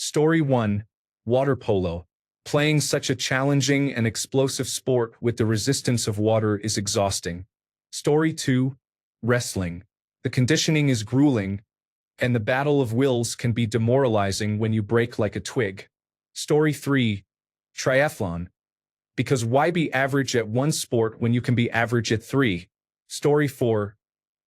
Story 1. Water polo. Playing such a challenging and explosive sport with the resistance of water is exhausting. Story 2. Wrestling. The conditioning is grueling, and the battle of wills can be demoralizing when you break like a twig. Story 3. Triathlon. Because why be average at one sport when you can be average at three? Story 4.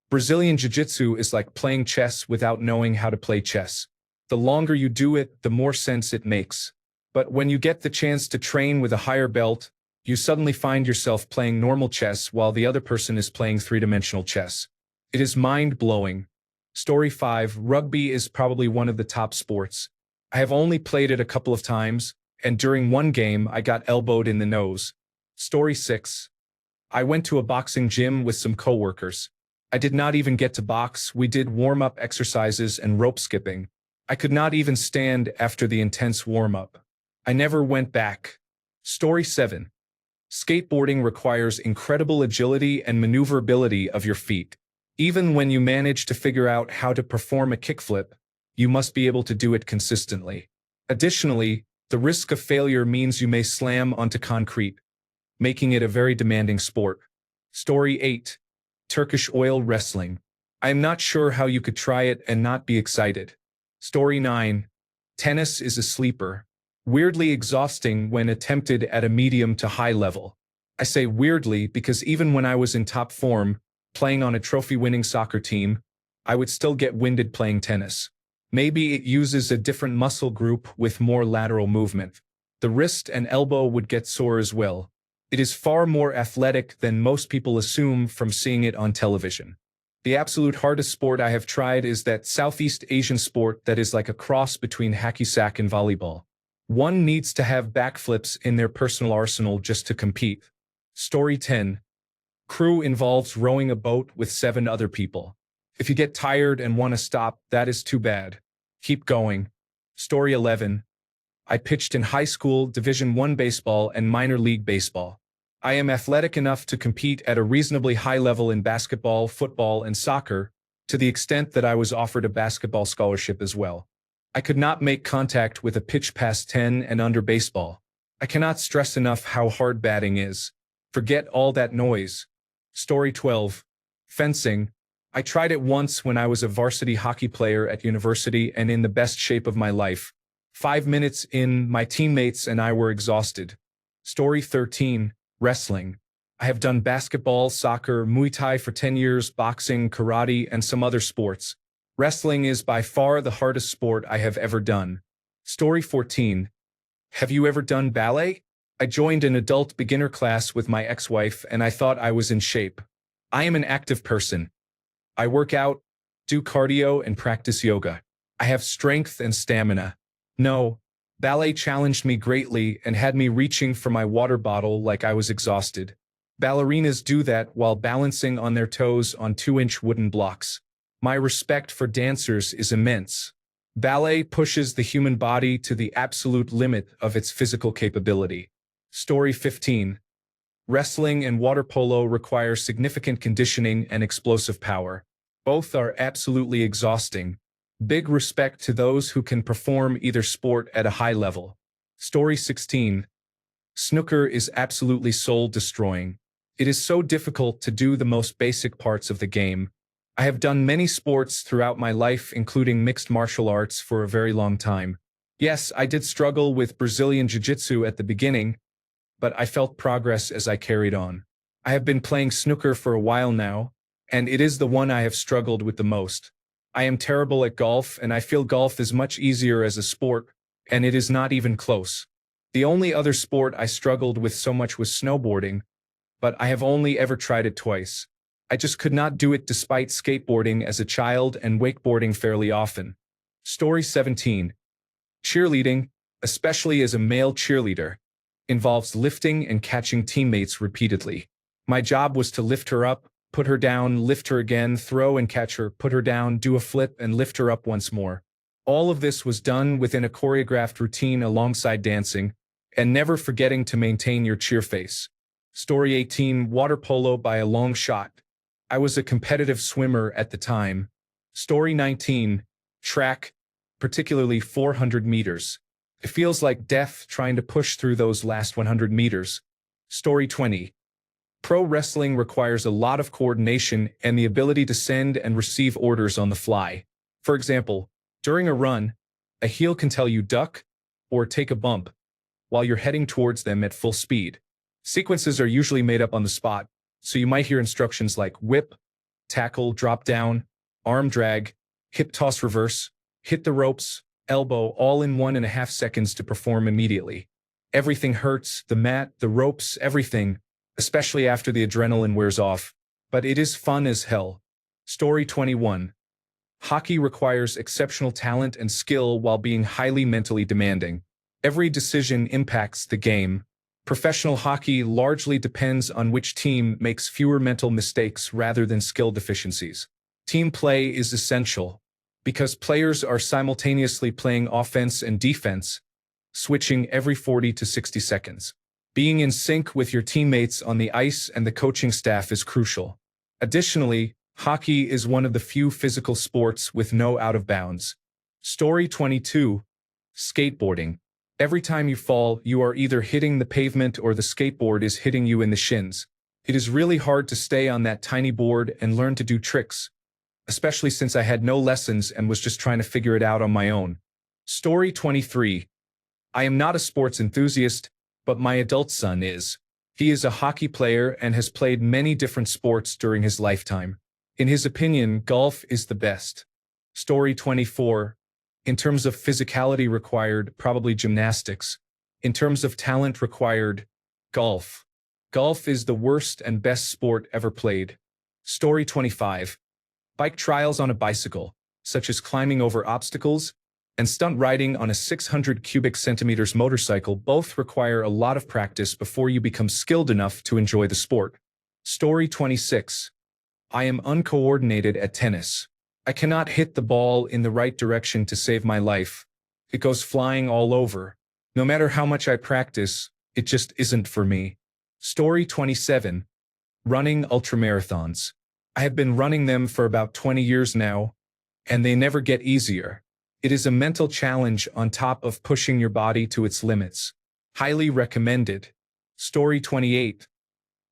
Brazilian Jiu-Jitsu is like playing chess without knowing how to play chess. The longer you do it, the more sense it makes. But when you get the chance to train with a higher belt, you suddenly find yourself playing normal chess while the other person is playing three-dimensional chess. It is mind-blowing. Story 5. Rugby is probably one of the top sports. I have only played it a couple of times, and during one game I got elbowed in the nose. Story 6. I went to a boxing gym with some coworkers. I did not even get to box. We did warm-up exercises and rope skipping. I could not even stand after the intense warm-up. I never went back. Story 7. Skateboarding requires incredible agility and maneuverability of your feet. Even when you manage to figure out how to perform a kickflip, you must be able to do it consistently. Additionally, the risk of failure means you may slam onto concrete, making it a very demanding sport. Story 8. Turkish oil wrestling. I am not sure how you could try it and not be excited. Story 9. Tennis is a sleeper. Weirdly exhausting when attempted at a medium to high level. I say weirdly because even when I was in top form, playing on a trophy-winning soccer team, I would still get winded playing tennis. Maybe it uses a different muscle group with more lateral movement. The wrist and elbow would get sore as well. It is far more athletic than most people assume from seeing it on television. The absolute hardest sport I have tried is that Southeast Asian sport that is like a cross between hacky sack and volleyball. One needs to have backflips in their personal arsenal just to compete. Story 10. Crew involves rowing a boat with 7 other people. If you get tired and want to stop, that is too bad. Keep going. Story 11. I pitched in high school, Division I baseball, and minor league baseball. I am athletic enough to compete at a reasonably high level in basketball, football, and soccer, to the extent that I was offered a basketball scholarship as well. I could not make contact with a pitch past 10 and under baseball. I cannot stress enough how hard batting is. Forget all that noise. Story 12. Fencing. I tried it once when I was a varsity hockey player at university and in the best shape of my life. 5 minutes in, my teammates and I were exhausted. Story 13. Wrestling. I have done basketball, soccer, Muay Thai for 10 years, boxing, karate, and some other sports. Wrestling is by far the hardest sport I have ever done. Story 14. Have you ever done ballet? I joined an adult beginner class with my ex-wife and I thought I was in shape. I am an active person. I work out, do cardio, and practice yoga. I have strength and stamina. No, ballet challenged me greatly and had me reaching for my water bottle like I was exhausted. Ballerinas do that while balancing on their toes on 2-inch wooden blocks. My respect for dancers is immense. Ballet pushes the human body to the absolute limit of its physical capability. Story 15. Wrestling and water polo require significant conditioning and explosive power. Both are absolutely exhausting. Big respect to those who can perform either sport at a high level. Story 16. Snooker is absolutely soul-destroying. It is so difficult to do the most basic parts of the game. I have done many sports throughout my life, including mixed martial arts for a very long time. Yes, I did struggle with Brazilian Jiu-Jitsu at the beginning, but I felt progress as I carried on. I have been playing snooker for a while now, and it is the one I have struggled with the most. I am terrible at golf, and I feel golf is much easier as a sport, and it is not even close. The only other sport I struggled with so much was snowboarding, but I have only ever tried it twice. I just could not do it despite skateboarding as a child and wakeboarding fairly often. Story 17. Cheerleading, especially as a male cheerleader, involves lifting and catching teammates repeatedly. My job was to lift her up, put her down, lift her again, throw and catch her, put her down, do a flip, and lift her up once more. All of this was done within a choreographed routine alongside dancing, and never forgetting to maintain your cheer face. Story 18. Water polo by a long shot. I was a competitive swimmer at the time. Story 19. Track. particularly 400 meters. It feels like death trying to push through those last 100 meters. Story 20. Pro wrestling requires a lot of coordination and the ability to send and receive orders on the fly. For example, during a run, a heel can tell you duck or take a bump while you're heading towards them at full speed. Sequences are usually made up on the spot, so you might hear instructions like whip, tackle, drop down, arm drag, hip toss reverse, hit the ropes, elbow, all in 1.5 seconds to perform immediately. Everything hurts, the mat, the ropes, everything, especially after the adrenaline wears off, but it is fun as hell. Story 21. Hockey requires exceptional talent and skill while being highly mentally demanding. Every decision impacts the game. Professional hockey largely depends on which team makes fewer mental mistakes rather than skill deficiencies. Team play is essential because players are simultaneously playing offense and defense, switching every 40 to 60 seconds. Being in sync with your teammates on the ice and the coaching staff is crucial. Additionally, hockey is one of the few physical sports with no out-of-bounds. Story 22. Skateboarding. Every time you fall, you are either hitting the pavement or the skateboard is hitting you in the shins. It is really hard to stay on that tiny board and learn to do tricks, especially since I had no lessons and was just trying to figure it out on my own. Story 23. I am not a sports enthusiast, but my adult son is. He is a hockey player and has played many different sports during his lifetime. In his opinion, golf is the best. Story 24. In terms of physicality required, probably gymnastics. In terms of talent required, golf. Golf is the worst and best sport ever played. Story 25. Bike trials on a bicycle, such as climbing over obstacles, and stunt riding on a 600 cubic centimeters motorcycle both require a lot of practice before you become skilled enough to enjoy the sport. Story 26. I am uncoordinated at tennis. I cannot hit the ball in the right direction to save my life. It goes flying all over. No matter how much I practice, it just isn't for me. Story 27. Running ultramarathons. I have been running them for about 20 years now, and they never get easier. It is a mental challenge on top of pushing your body to its limits. Highly recommended. Story 28.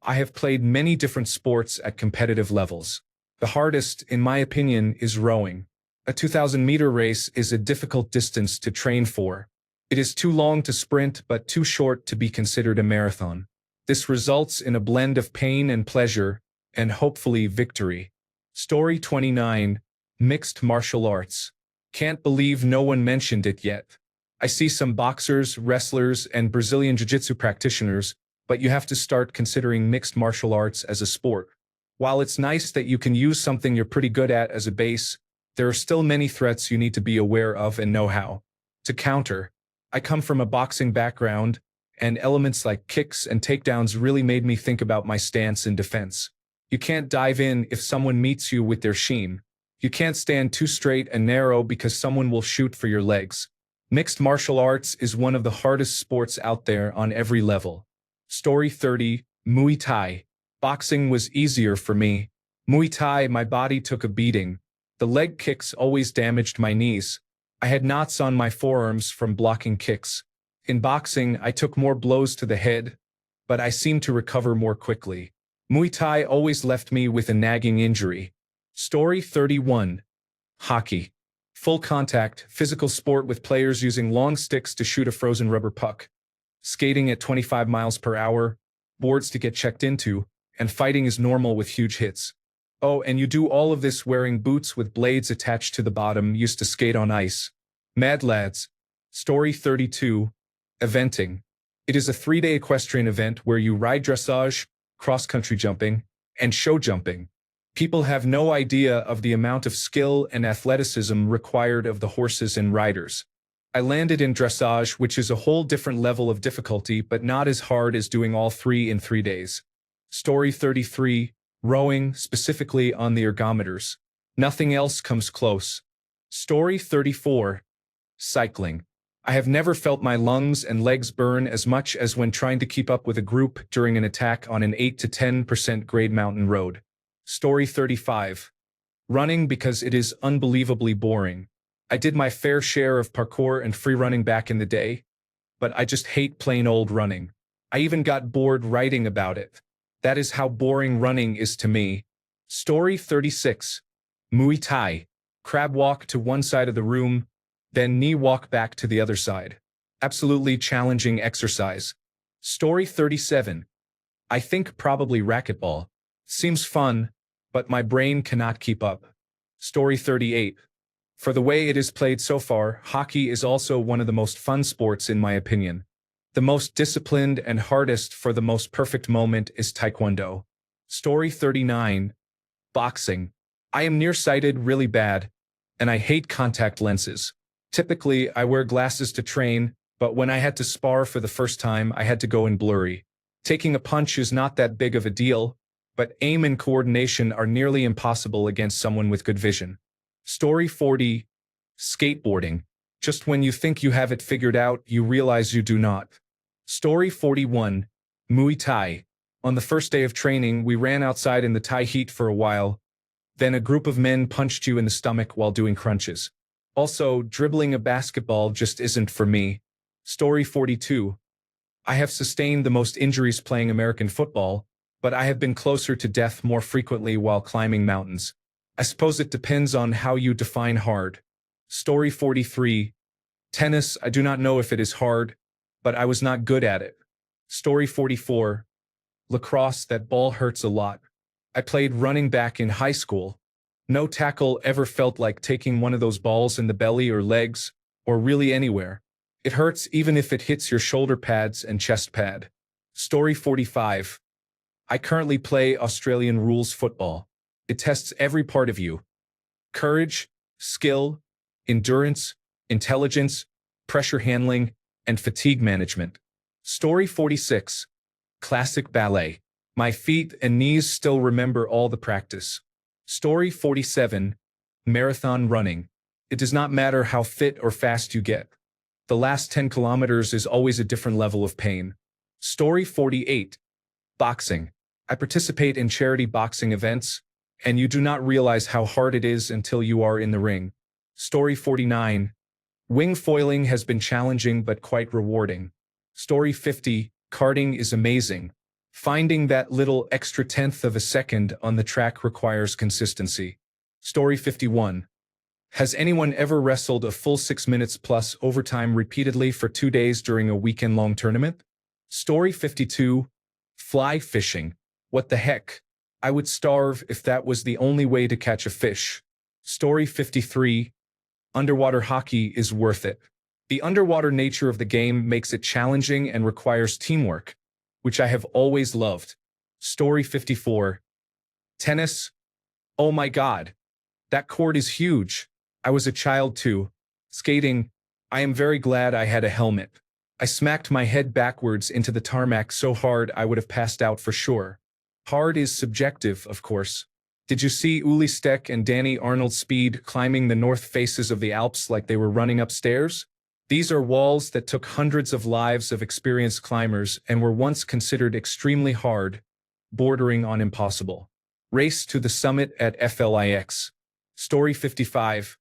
I have played many different sports at competitive levels. The hardest, in my opinion, is rowing. A 2,000-meter race is a difficult distance to train for. It is too long to sprint but too short to be considered a marathon. This results in a blend of pain and pleasure, and hopefully victory. Story 29. Mixed martial arts. Can't believe no one mentioned it yet. I see some boxers, wrestlers, and Brazilian jiu-jitsu practitioners, but you have to start considering mixed martial arts as a sport. While it's nice that you can use something you're pretty good at as a base, there are still many threats you need to be aware of and know how to counter. I come from a boxing background, and elements like kicks and takedowns really made me think about my stance in defense. You can't dive in if someone meets you with their sheen. You can't stand too straight and narrow because someone will shoot for your legs. Mixed martial arts is one of the hardest sports out there on every level. Story 30. Muay Thai. Boxing was easier for me. Muay Thai, my body took a beating. The leg kicks always damaged my knees. I had knots on my forearms from blocking kicks. In boxing, I took more blows to the head, but I seemed to recover more quickly. Muay Thai always left me with a nagging injury. Story 31. Hockey. Full contact, physical sport with players using long sticks to shoot a frozen rubber puck. Skating at 25 miles per hour, boards to get checked into, and fighting is normal with huge hits. Oh, and you do all of this wearing boots with blades attached to the bottom used to skate on ice. Mad lads. Story 32. Eventing. It is a 3-day equestrian event where you ride dressage, cross-country jumping, and show jumping. People have no idea of the amount of skill and athleticism required of the horses and riders. I landed in dressage, which is a whole different level of difficulty, but not as hard as doing all 3 in 3 days. Story 33. Rowing, specifically on the ergometers. Nothing else comes close. Story 34. Cycling. I have never felt my lungs and legs burn as much as when trying to keep up with a group during an attack on an 8 to 10% grade mountain road. Story 35. Running because it is unbelievably boring. I did my fair share of parkour and free running back in the day, but I just hate plain old running. I even got bored writing about it. That is how boring running is to me. Story 36. Muay Thai. Crab walk to one side of the room, then knee walk back to the other side. Absolutely challenging exercise. Story 37. I think probably racquetball. Seems fun, but my brain cannot keep up. Story 38. For the way it is played so far, hockey is also one of the most fun sports in my opinion. The most disciplined and hardest for the most perfect moment is taekwondo. Story 39. Boxing. I am nearsighted really bad, and I hate contact lenses. Typically, I wear glasses to train, but when I had to spar for the first time, I had to go in blurry. Taking a punch is not that big of a deal, but aim and coordination are nearly impossible against someone with good vision. Story 40. Skateboarding. Just when you think you have it figured out, you realize you do not. Story 41. Muay Thai. On the first day of training, we ran outside in the Thai heat for a while. Then a group of men punched you in the stomach while doing crunches. Also, dribbling a basketball just isn't for me. Story 42. I have sustained the most injuries playing American football, but I have been closer to death more frequently while climbing mountains. I suppose it depends on how you define hard. Story 43. Tennis. I do not know if it is hard, but I was not good at it. Story 44. Lacrosse. That ball hurts a lot. I played running back in high school. No tackle ever felt like taking one of those balls in the belly or legs, or really anywhere. It hurts even if it hits your shoulder pads and chest pad. Story 45. I currently play Australian rules football. It tests every part of you. Courage, skill, endurance, intelligence, pressure handling, and fatigue management. Story 46. Classic ballet. My feet and knees still remember all the practice. Story 47. Marathon running. It does not matter how fit or fast you get. The last 10 kilometers is always a different level of pain. Story 48. Boxing. I participate in charity boxing events, and you do not realize how hard it is until you are in the ring. Story 49. Wing foiling has been challenging but quite rewarding. Story 50. Karting is amazing. Finding that little extra tenth of a second on the track requires consistency. Story 51. Has anyone ever wrestled a full 6 minutes plus overtime repeatedly for 2 days during a weekend-long tournament? Story 52. Fly fishing. What the heck? I would starve if that was the only way to catch a fish. Story 53. Underwater hockey is worth it. The underwater nature of the game makes it challenging and requires teamwork, which I have always loved. Story 54. Tennis. Oh my God. That court is huge. I was a child too. Skating. I am very glad I had a helmet. I smacked my head backwards into the tarmac so hard I would have passed out for sure. Hard is subjective, of course. Did you see Uli Steck and Danny Arnold's speed climbing the north faces of the Alps like they were running upstairs? These are walls that took hundreds of lives of experienced climbers and were once considered extremely hard, bordering on impossible. Race to the summit at FLIX. Story 55.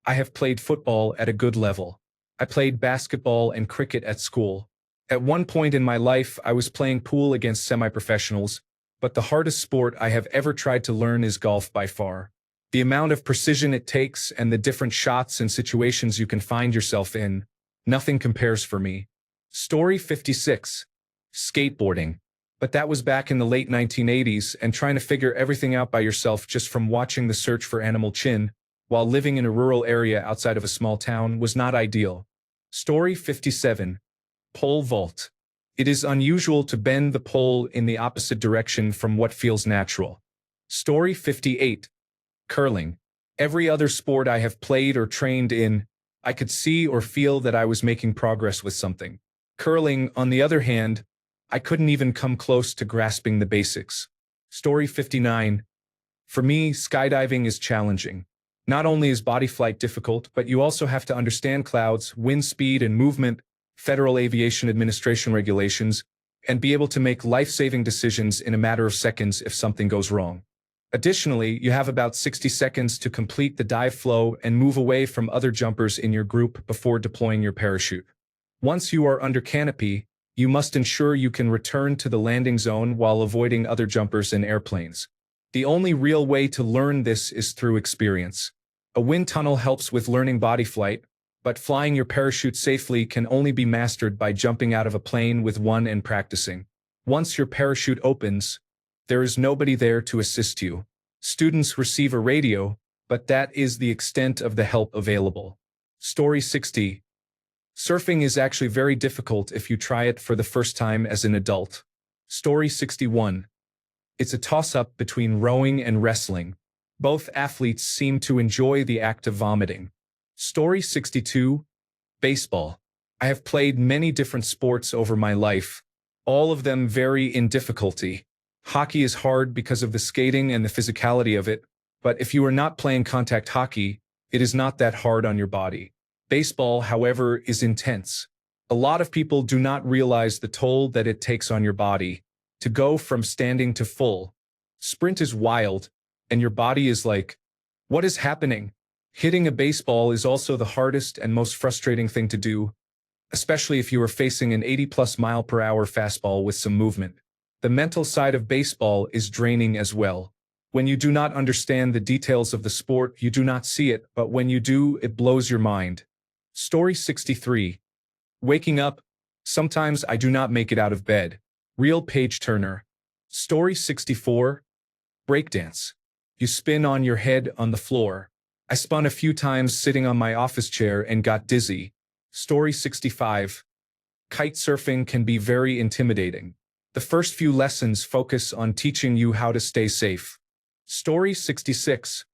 I have played football at a good level. I played basketball and cricket at school. At one point in my life, I was playing pool against semi-professionals, but the hardest sport I have ever tried to learn is golf by far. The amount of precision it takes and the different shots and situations you can find yourself in, nothing compares for me. Story 56. Skateboarding. But that was back in the late 1980s, and trying to figure everything out by yourself just from watching The Search for Animal Chin, while living in a rural area outside of a small town, was not ideal. Story 57. Pole vault. It is unusual to bend the pole in the opposite direction from what feels natural. Story 58. Curling. Every other sport I have played or trained in, I could see or feel that I was making progress with something. Curling, on the other hand, I couldn't even come close to grasping the basics. Story 59. For me, skydiving is challenging. Not only is body flight difficult, but you also have to understand clouds, wind speed and movement, Federal Aviation Administration regulations, and be able to make life-saving decisions in a matter of seconds if something goes wrong. Additionally, you have about 60 seconds to complete the dive flow and move away from other jumpers in your group before deploying your parachute. Once you are under canopy, you must ensure you can return to the landing zone while avoiding other jumpers and airplanes. The only real way to learn this is through experience. A wind tunnel helps with learning body flight, but flying your parachute safely can only be mastered by jumping out of a plane with one and practicing. Once your parachute opens, there is nobody there to assist you. Students receive a radio, but that is the extent of the help available. Story 60. Surfing is actually very difficult if you try it for the first time as an adult. Story 61. It's a toss-up between rowing and wrestling. Both athletes seem to enjoy the act of vomiting. Story 62. Baseball. I have played many different sports over my life. All of them vary in difficulty. Hockey is hard because of the skating and the physicality of it, but if you are not playing contact hockey, it is not that hard on your body. Baseball, however, is intense. A lot of people do not realize the toll that it takes on your body. To go from standing to full sprint is wild, and your body is like, what is happening? Hitting a baseball is also the hardest and most frustrating thing to do, especially if you are facing an 80-plus-mile-per-hour fastball with some movement. The mental side of baseball is draining as well. When you do not understand the details of the sport, you do not see it, but when you do, it blows your mind. Story 63. Waking up. Sometimes I do not make it out of bed. Real page turner. Story 64. Breakdance. You spin on your head on the floor. I spun a few times sitting on my office chair and got dizzy. Story 65. Kite surfing can be very intimidating. The first few lessons focus on teaching you how to stay safe. Story 66.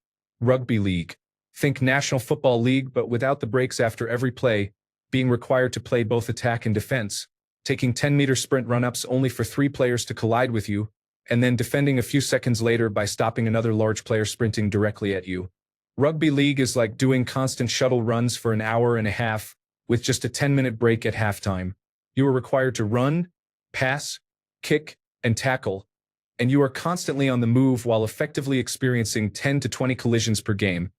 Rugby league. Think National Football League but without the breaks after every play, being required to play both attack and defense, taking 10-meter sprint run-ups only for 3 players to collide with you, and then defending a few seconds later by stopping another large player sprinting directly at you. Rugby league is like doing constant shuttle runs for an hour and a half, with just a 10-minute break at halftime. You are required to run, pass, kick, and tackle, and you are constantly on the move while effectively experiencing 10 to 20 collisions per game,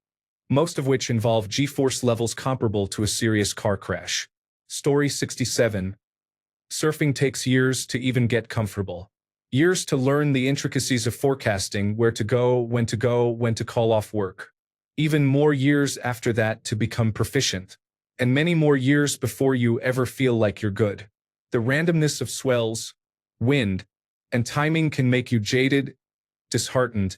most of which involve G-force levels comparable to a serious car crash. Story 67. Surfing takes years to even get comfortable. Years to learn the intricacies of forecasting, where to go, when to call off work. Even more years after that to become proficient. And many more years before you ever feel like you're good. The randomness of swells, wind, and timing can make you jaded, disheartened,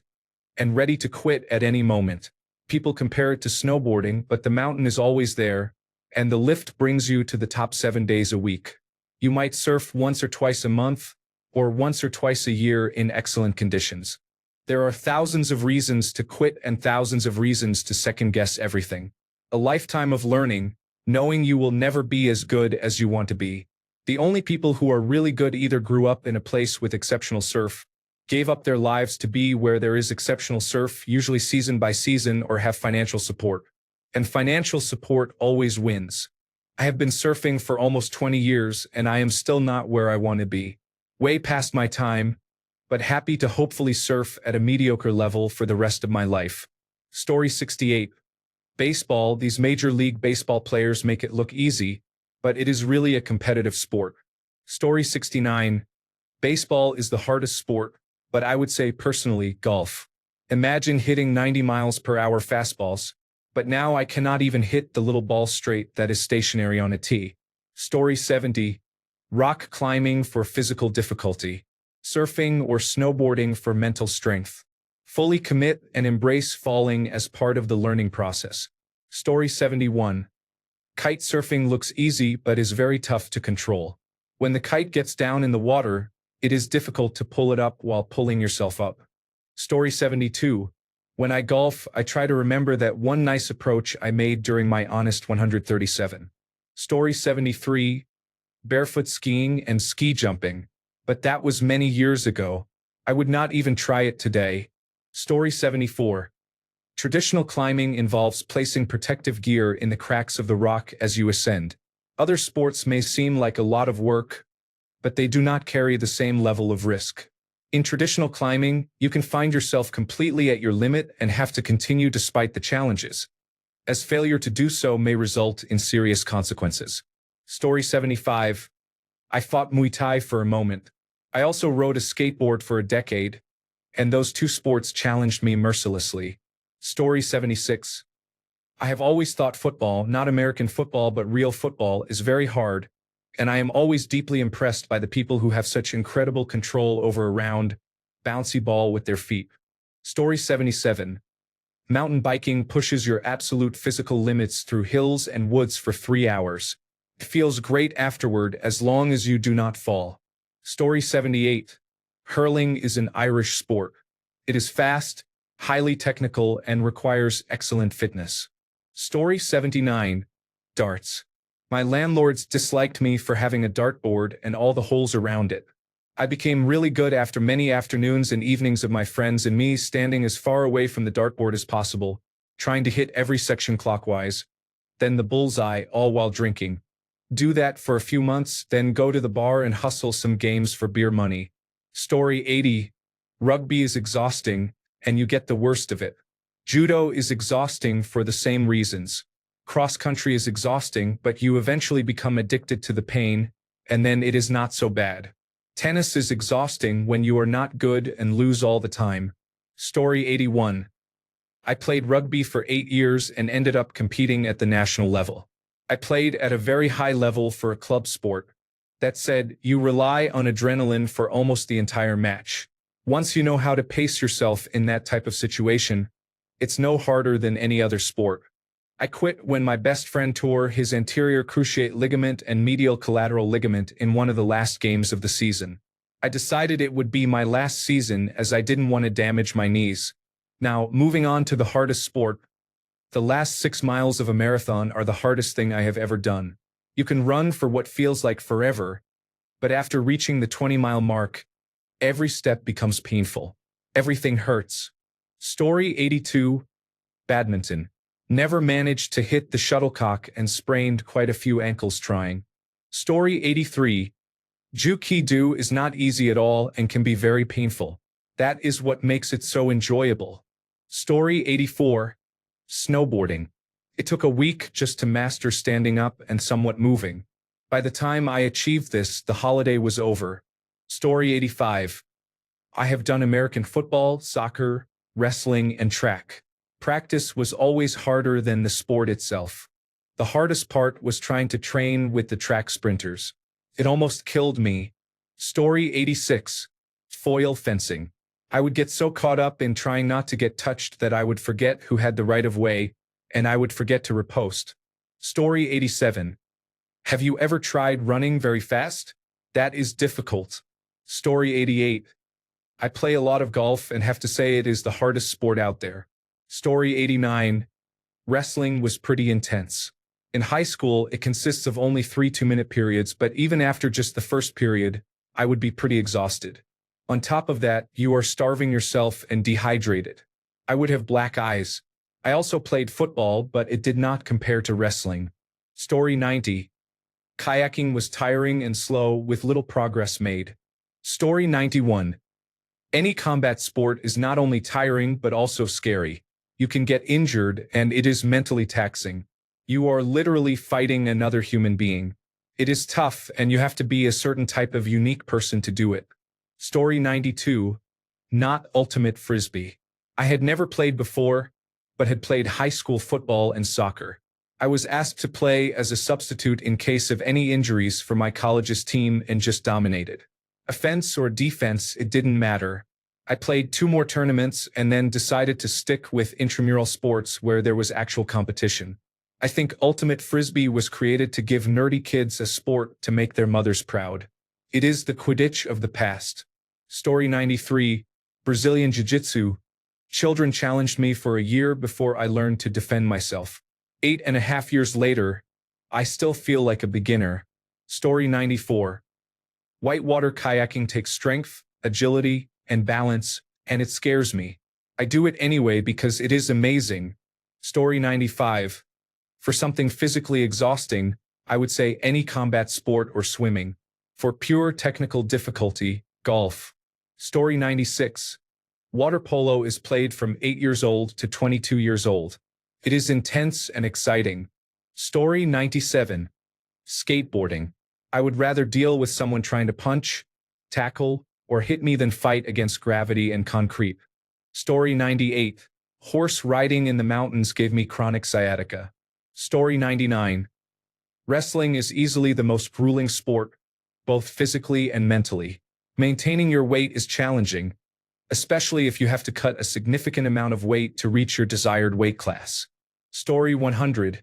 and ready to quit at any moment. People compare it to snowboarding, but the mountain is always there, and the lift brings you to the top 7 days a week. You might surf once or twice a month, or once or twice a year in excellent conditions. There are thousands of reasons to quit and thousands of reasons to second-guess everything. A lifetime of learning, knowing you will never be as good as you want to be. The only people who are really good either grew up in a place with exceptional surf, gave up their lives to be where there is exceptional surf, usually season by season, or have financial support. And financial support always wins. I have been surfing for almost 20 years, and I am still not where I want to be. Way past my time, but happy to hopefully surf at a mediocre level for the rest of my life. Story 68. Baseball. These Major League Baseball players make it look easy, but it is really a competitive sport. Story 69. Baseball is the hardest sport, but I would say personally, golf. Imagine hitting 90 miles per hour fastballs, but now I cannot even hit the little ball straight that is stationary on a tee. Story 70. Rock climbing for physical difficulty. Surfing or snowboarding for mental strength. Fully commit and embrace falling as part of the learning process. Story 71. Kite surfing looks easy but is very tough to control. When the kite gets down in the water, it is difficult to pull it up while pulling yourself up. Story 72. When I golf, I try to remember that one nice approach I made during my honest 137. Story 73. Barefoot skiing and ski jumping. But that was many years ago. I would not even try it today. Story 74. Traditional climbing involves placing protective gear in the cracks of the rock as you ascend. Other sports may seem like a lot of work, but they do not carry the same level of risk. In traditional climbing, you can find yourself completely at your limit and have to continue despite the challenges, as failure to do so may result in serious consequences. Story 75. I fought Muay Thai for a moment. I also rode a skateboard for a decade, and those two sports challenged me mercilessly. Story 76. I have always thought football, not American football but real football, is very hard, and I am always deeply impressed by the people who have such incredible control over a round, bouncy ball with their feet. Story 77. Mountain biking pushes your absolute physical limits through hills and woods for 3 hours. It feels great afterward as long as you do not fall. Story 78. Hurling is an Irish sport. It is fast, highly technical, and requires excellent fitness. Story 79. Darts. My landlords disliked me for having a dartboard and all the holes around it. I became really good after many afternoons and evenings of my friends and me standing as far away from the dartboard as possible, trying to hit every section clockwise, then the bullseye, all while drinking. Do that for a few months, then go to the bar and hustle some games for beer money. Story 80. Rugby is exhausting, and you get the worst of it. Judo is exhausting for the same reasons. Cross-country is exhausting, but you eventually become addicted to the pain, and then it is not so bad. Tennis is exhausting when you are not good and lose all the time. Story 81. I played rugby for 8 years and ended up competing at the national level. I played at a very high level for a club sport. That said, you rely on adrenaline for almost the entire match. Once you know how to pace yourself in that type of situation, it's no harder than any other sport. I quit when my best friend tore his anterior cruciate ligament and medial collateral ligament in one of the last games of the season. I decided it would be my last season as I didn't want to damage my knees. Now, moving on to the hardest sport. The last 6 miles of a marathon are the hardest thing I have ever done. You can run for what feels like forever, but after reaching the 20-mile mark, every step becomes painful. Everything hurts. Story 82. Badminton. Never managed to hit the shuttlecock and sprained quite a few ankles trying. Story 83. Jiu-Jitsu is not easy at all and can be very painful. That is what makes it so enjoyable. Story 84. Snowboarding. It took a week just to master standing up and somewhat moving. By the time I achieved this, the holiday was over. Story 85. I have done American football, soccer, wrestling, and track. Practice was always harder than the sport itself. The hardest part was trying to train with the track sprinters. It almost killed me. Story 86. Foil fencing. I would get so caught up in trying not to get touched that I would forget who had the right of way, and I would forget to riposte. Story 87. Have you ever tried running very fast? That is difficult. Story 88. I play a lot of golf and have to say it is the hardest sport out there. Story 89. Wrestling was pretty intense. In high school, it consists of only 3 2-minute periods, but even after just the first period, I would be pretty exhausted. On top of that, you are starving yourself and dehydrated. I would have black eyes. I also played football, but it did not compare to wrestling. Story 90. Kayaking was tiring and slow with little progress made. Story 91. Any combat sport is not only tiring but also scary. You can get injured and it is mentally taxing. You are literally fighting another human being. It is tough and you have to be a certain type of unique person to do it. Story 92. Not ultimate frisbee. I had never played before, but had played high school football and soccer. I was asked to play as a substitute in case of any injuries for my college's team and just dominated. Offense or defense, it didn't matter. I played 2 more tournaments and then decided to stick with intramural sports where there was actual competition. I think ultimate frisbee was created to give nerdy kids a sport to make their mothers proud. It is the Quidditch of the past. Story 93. Brazilian Jiu-Jitsu. Children challenged me for a year before I learned to defend myself. 8.5 years later, I still feel like a beginner. Story 94. Whitewater kayaking takes strength, agility, and balance, and it scares me. I do it anyway because it is amazing. Story 95. For something physically exhausting, I would say any combat sport or swimming. For pure technical difficulty, golf. Story 96. Water polo is played from 8 years old to 22 years old. It is intense and exciting. Story 97. Skateboarding. I would rather deal with someone trying to punch, tackle, or hit me than fight against gravity and concrete. Story 98. Horse riding in the mountains gave me chronic sciatica. Story 99. Wrestling is easily the most grueling sport, both physically and mentally. Maintaining your weight is challenging, especially if you have to cut a significant amount of weight to reach your desired weight class. Story 100.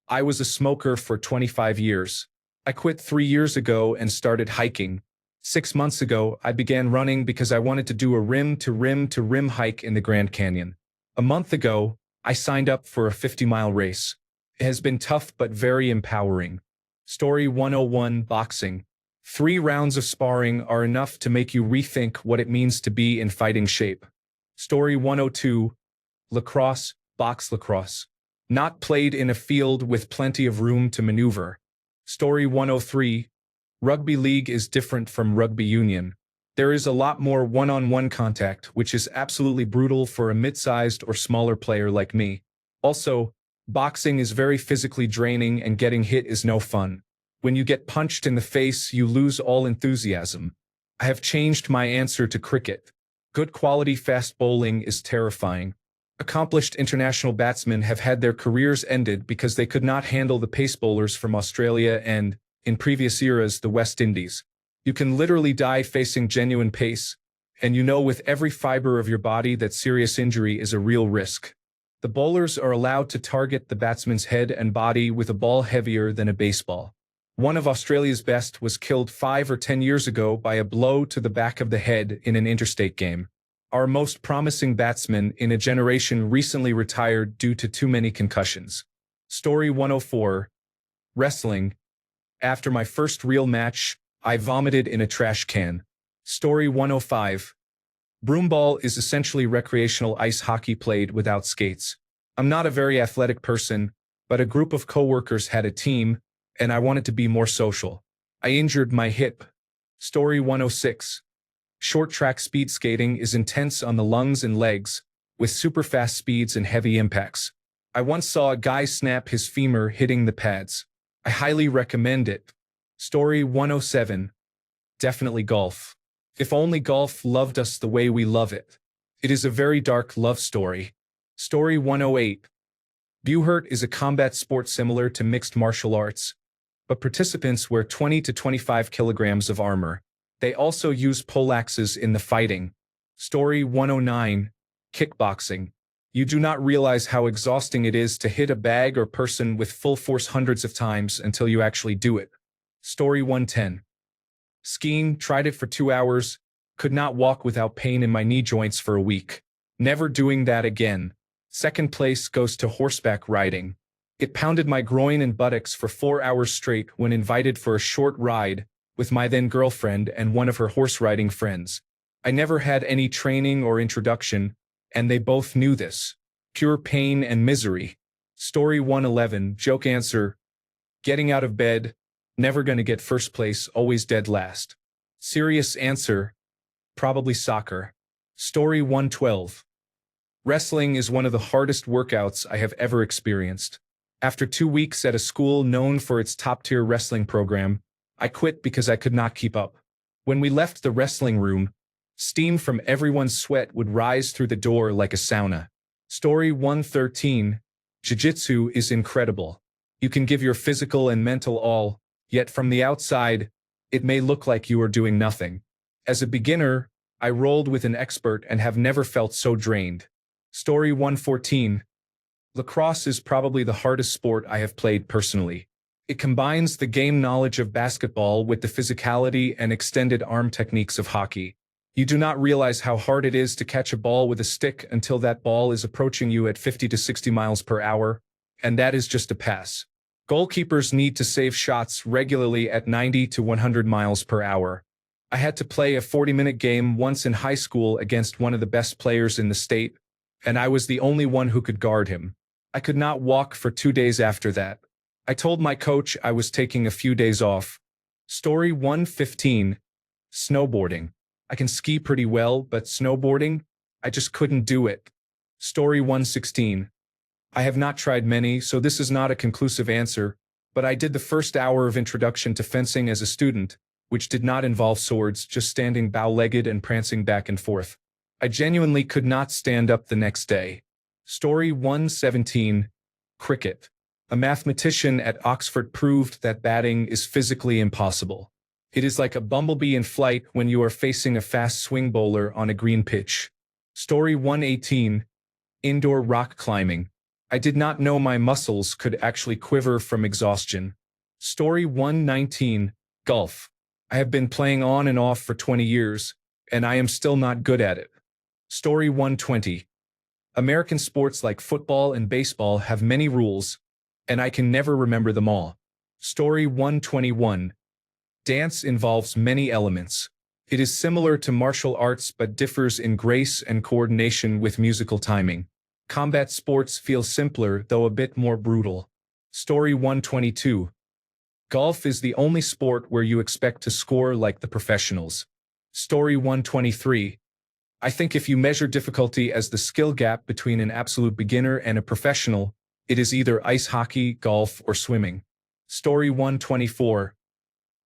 I was a smoker for 25 years. I quit 3 years ago and started hiking. 6 months ago, I began running because I wanted to do a rim-to-rim-to-rim hike in the Grand Canyon. A month ago, I signed up for a 50-mile race. It has been tough but very empowering. Story 101. Boxing. 3 rounds of sparring are enough to make you rethink what it means to be in fighting shape. Story 102. Lacrosse, box lacrosse. Not played in a field with plenty of room to maneuver. Story 103. Rugby league is different from rugby union. There is a lot more one-on-one contact, which is absolutely brutal for a mid-sized or smaller player like me. Also, boxing is very physically draining and getting hit is no fun. When you get punched in the face, you lose all enthusiasm. I have changed my answer to cricket. Good quality fast bowling is terrifying. Accomplished international batsmen have had their careers ended because they could not handle the pace bowlers from Australia and, in previous eras, the West Indies. You can literally die facing genuine pace, and you know with every fiber of your body that serious injury is a real risk. The bowlers are allowed to target the batsman's head and body with a ball heavier than a baseball. One of Australia's best was killed 5 or 10 years ago by a blow to the back of the head in an interstate game. Our most promising batsman in a generation recently retired due to too many concussions. Story 104. Wrestling. After my first real match, I vomited in a trash can. Story 105. Broomball is essentially recreational ice hockey played without skates. I'm not a very athletic person, but a group of coworkers had a team, and I wanted to be more social. I injured my hip. Story 106. Short track speed skating is intense on the lungs and legs, with super fast speeds and heavy impacts. I once saw a guy snap his femur hitting the pads. I highly recommend it. Story 107. Definitely golf. If only golf loved us the way we love it. It is a very dark love story. Story 108. Buhurt is a combat sport similar to mixed martial arts, but participants wear 20 to 25 kilograms of armor. They also use poleaxes in the fighting. Story 109. Kickboxing. You do not realize how exhausting it is to hit a bag or person with full force hundreds of times until you actually do it. Story 110. Skiing, tried it for 2 hours, could not walk without pain in my knee joints for a week. Never doing that again. Second place goes to horseback riding. It pounded my groin and buttocks for 4 hours straight when invited for a short ride with my then girlfriend and one of her horse riding friends. I never had any training or introduction, and they both knew this. Pure pain and misery. Story 111. Joke answer. Getting out of bed. Never gonna get first place, always dead last. Serious answer. Probably soccer. Story 112. Wrestling is one of the hardest workouts I have ever experienced. After 2 weeks at a school known for its top-tier wrestling program, I quit because I could not keep up. When we left the wrestling room, steam from everyone's sweat would rise through the door like a sauna. Story 113. Jiu-jitsu is incredible. You can give your physical and mental all, yet from the outside, it may look like you are doing nothing. As a beginner, I rolled with an expert and have never felt so drained. Story 114. Lacrosse is probably the hardest sport I have played personally. It combines the game knowledge of basketball with the physicality and extended arm techniques of hockey. You do not realize how hard it is to catch a ball with a stick until that ball is approaching you at 50 to 60 miles per hour, and that is just a pass. Goalkeepers need to save shots regularly at 90 to 100 miles per hour. I had to play a 40-minute game once in high school against one of the best players in the state, and I was the only one who could guard him. I could not walk for 2 days after that. I told my coach I was taking a few days off. Story 115. Snowboarding. I can ski pretty well, but snowboarding? I just couldn't do it. Story 116. I have not tried many, so this is not a conclusive answer, but I did the first hour of introduction to fencing as a student, which did not involve swords, just standing bow-legged and prancing back and forth. I genuinely could not stand up the next day. Story 117. Cricket. A mathematician at Oxford proved that batting is physically impossible. It is like a bumblebee in flight when you are facing a fast swing bowler on a green pitch. Story 118. Indoor rock climbing. I did not know my muscles could actually quiver from exhaustion. Story 119. Golf. I have been playing on and off for 20 years, and I am still not good at it. Story 120. American sports like football and baseball have many rules, and I can never remember them all. Story 121. Dance involves many elements. It is similar to martial arts but differs in grace and coordination with musical timing. Combat sports feel simpler, though a bit more brutal. Story 122. Golf is the only sport where you expect to score like the professionals. Story 123. I think if you measure difficulty as the skill gap between an absolute beginner and a professional, it is either ice hockey, golf, or swimming. Story 124.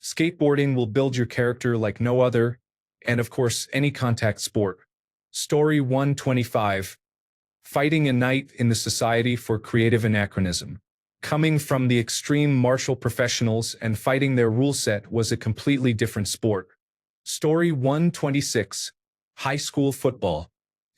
Skateboarding will build your character like no other, and of course, any contact sport. Story 125. Fighting a knight in the Society for Creative Anachronism. Coming from the extreme martial professionals and fighting their rule set was a completely different sport. Story 126. High school football.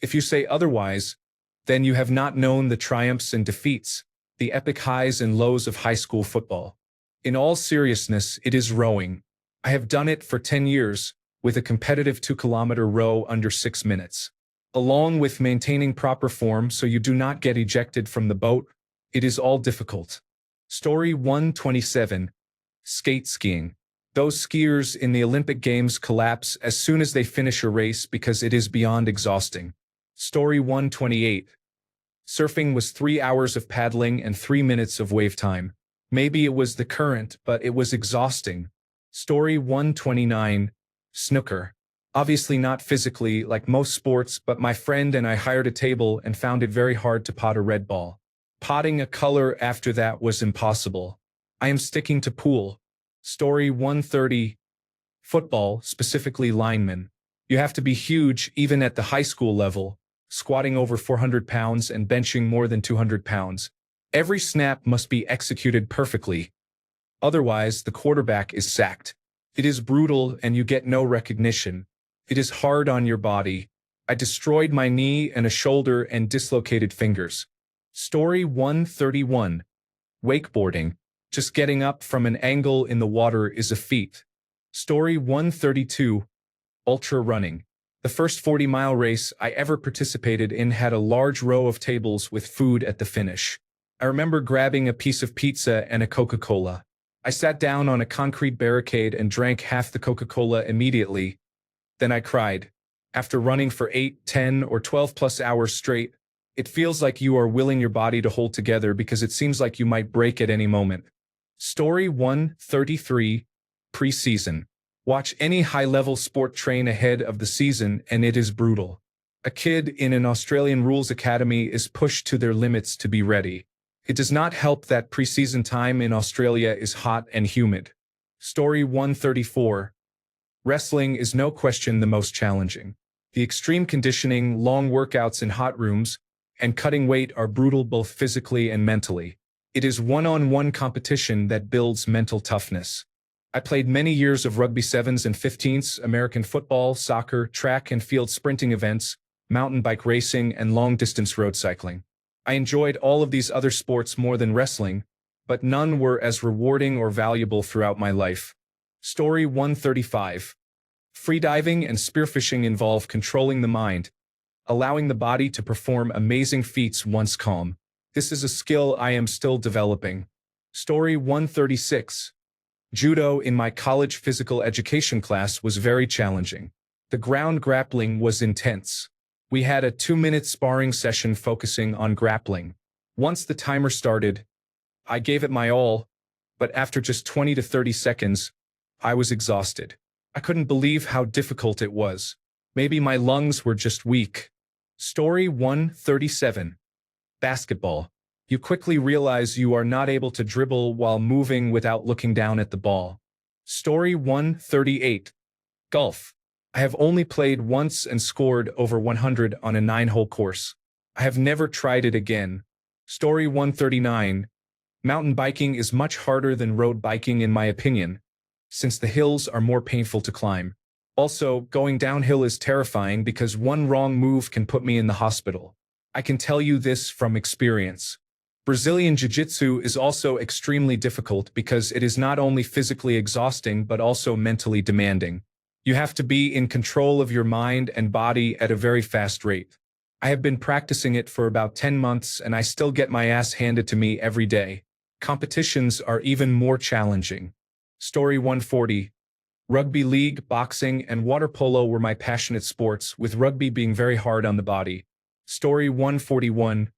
If you say otherwise, then you have not known the triumphs and defeats, the epic highs and lows of high school football. In all seriousness, it is rowing. I have done it for 10 years, with a competitive 2-kilometer row under 6 minutes. Along with maintaining proper form so you do not get ejected from the boat, it is all difficult. Story 127. Skate skiing. Those skiers in the Olympic Games collapse as soon as they finish a race because it is beyond exhausting. Story 128. Surfing was 3 hours of paddling and 3 minutes of wave time. Maybe it was the current, but it was exhausting. Story 129. Snooker. Obviously not physically, like most sports, but my friend and I hired a table and found it very hard to pot a red ball. Potting a color after that was impossible. I am sticking to pool. Story 130. Football, specifically linemen. You have to be huge even at the high school level, squatting over 400 pounds and benching more than 200 pounds. Every snap must be executed perfectly. Otherwise, the quarterback is sacked. It is brutal and you get no recognition. It is hard on your body. I destroyed my knee and a shoulder and dislocated fingers. Story 131. Wakeboarding. Just getting up from an angle in the water is a feat. Story 132. Ultra running. The first 40-mile race I ever participated in had a large row of tables with food at the finish. I remember grabbing a piece of pizza and a Coca-Cola. I sat down on a concrete barricade and drank half the Coca-Cola immediately. Then I cried. After running for 8, 10, or 12 plus hours straight, it feels like you are willing your body to hold together because it seems like you might break at any moment. Story 133. Preseason. Watch any high-level sport train ahead of the season and it is brutal. A kid in an Australian rules academy is pushed to their limits to be ready. It does not help that preseason time in Australia is hot and humid. Story 134. Wrestling is no question the most challenging. The extreme conditioning, long workouts in hot rooms, and cutting weight are brutal both physically and mentally. It is one-on-one competition that builds mental toughness. I played many years of rugby 7s and 15s, American football, soccer, track and field sprinting events, mountain bike racing, and long-distance road cycling. I enjoyed all of these other sports more than wrestling, but none were as rewarding or valuable throughout my life. Story 135. Freediving and spearfishing involve controlling the mind, allowing the body to perform amazing feats once calm. This is a skill I am still developing. Story 136. Judo in my college physical education class was very challenging. The ground grappling was intense. We had a 2-minute sparring session focusing on grappling. Once the timer started, I gave it my all, but after just 20 to 30 seconds, I was exhausted. I couldn't believe how difficult it was. Maybe my lungs were just weak. Story 137. Basketball. You quickly realize you are not able to dribble while moving without looking down at the ball. Story 138. Golf. I have only played once and scored over 100 on a 9-hole course. I have never tried it again. Story 139. Mountain biking is much harder than road biking in my opinion, since the hills are more painful to climb. Also, going downhill is terrifying because one wrong move can put me in the hospital. I can tell you this from experience. Brazilian Jiu-Jitsu is also extremely difficult because it is not only physically exhausting but also mentally demanding. You have to be in control of your mind and body at a very fast rate. I have been practicing it for about 10 months and I still get my ass handed to me every day. Competitions are even more challenging. Story 140. Rugby league, boxing, and water polo were my passionate sports, with rugby being very hard on the body. Story 141.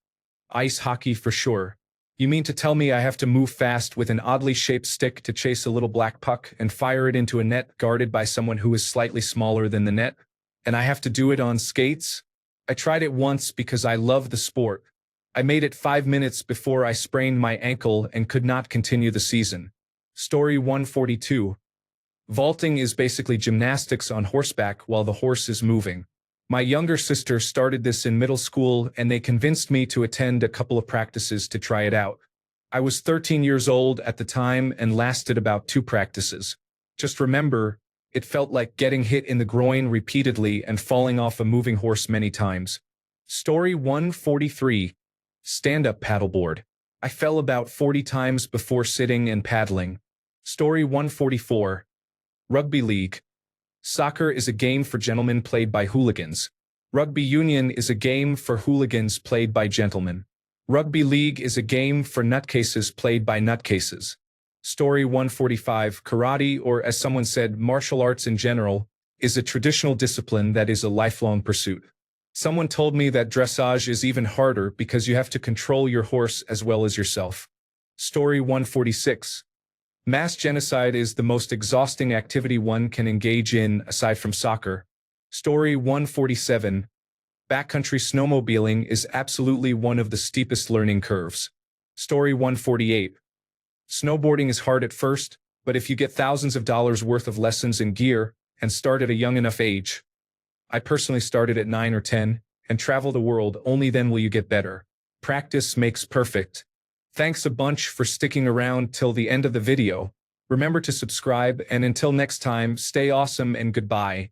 Ice hockey for sure. You mean to tell me I have to move fast with an oddly shaped stick to chase a little black puck and fire it into a net guarded by someone who is slightly smaller than the net? And I have to do it on skates? I tried it once because I love the sport. I made it 5 minutes before I sprained my ankle and could not continue the season. Story 142. Vaulting is basically gymnastics on horseback while the horse is moving. My younger sister started this in middle school and they convinced me to attend a couple of practices to try it out. I was 13 years old at the time and lasted about 2 practices. Just remember, it felt like getting hit in the groin repeatedly and falling off a moving horse many times. Story 143. Stand-up paddleboard. I fell about 40 times before sitting and paddling. Story 144. Rugby league. Soccer is a game for gentlemen played by hooligans. Rugby union is a game for hooligans played by gentlemen. Rugby league is a game for nutcases played by nutcases. Story 145. Karate, or as someone said, martial arts in general, is a traditional discipline that is a lifelong pursuit. Someone told me that dressage is even harder because you have to control your horse as well as yourself. Story 146. Mass genocide is the most exhausting activity one can engage in aside from soccer. Story 147. Backcountry snowmobiling is absolutely one of the steepest learning curves. Story 148. Snowboarding is hard at first, but if you get thousands of dollars worth of lessons and gear and start at a young enough age. I personally started at 9 or 10 and travel the world, only then will you get better. Practice makes perfect. Thanks a bunch for sticking around till the end of the video. Remember to subscribe, and until next time, stay awesome and goodbye.